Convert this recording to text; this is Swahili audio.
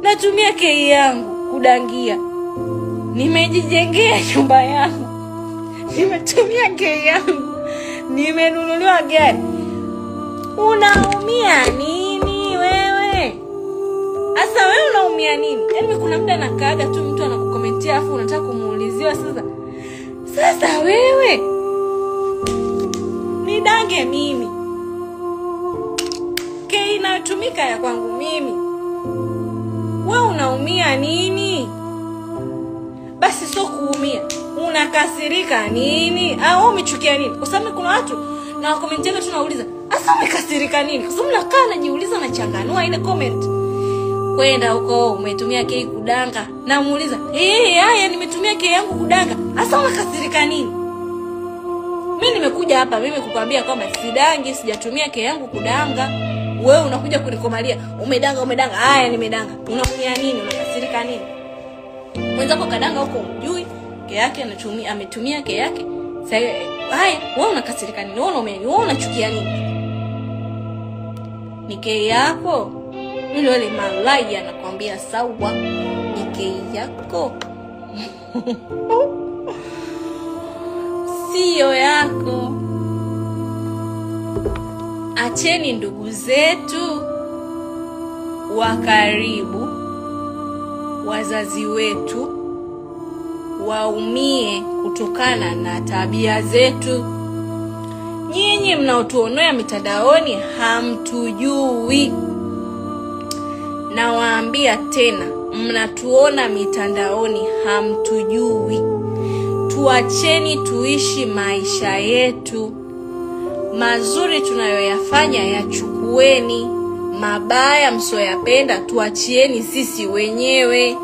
natumia kei yangu kudangia. Nimejijengea nyumba yangu, nimetumia kei yangu, nimenunuliwa gari. Unaumia nini wewe? Asa wewe unaumia nini? Yaani kuna muda nakaaga tu mtu anakukomentia afu unataka kumuuliziwa sasa wewe nidange mimi. Kei inatumika ya kwangu mimi. Wewe unaumia nini? Basi sio kuumia. Unakasirika nini? Au umechukia nini? Kwa sababu kuna watu na wakomentia tunauliza, "Asa umekasirika nini?" Kwa sababu nakaa najiuliza na changanua ile comment. Kwenda huko umetumia kei kudanga, na muuliza, haya nimetumia kei yangu kudanga. Asa unakasirika nini? Mimi nimekuja hapa mimi kukwambia kwamba sidangi, sijatumia kei yangu kudanga. Wewe unakuja kunikomalia, umedanga. Haya nimedanga. Unaumia nini? Unakasirika nini? Mwenzako kadanga huko umjui, kei yake ametumia kei yake. Sasa haya wewe unakasirika nini? Wewe unaumia nini? Wewe unachukia nini? Ni kei yako. Yule malai anakuambia sawa, ni kei yako. Sio yako. Acheni ndugu zetu wa karibu, wazazi wetu, waumie kutokana na tabia zetu. Nyinyi mnaotuonea mitandaoni hamtujui. Na waambia tena, mnatuona mitandaoni hamtujui. Tuacheni tuishi maisha yetu. Mazuri tunayoyafanya yachukueni, mabaya msioyapenda tuachieni sisi wenyewe.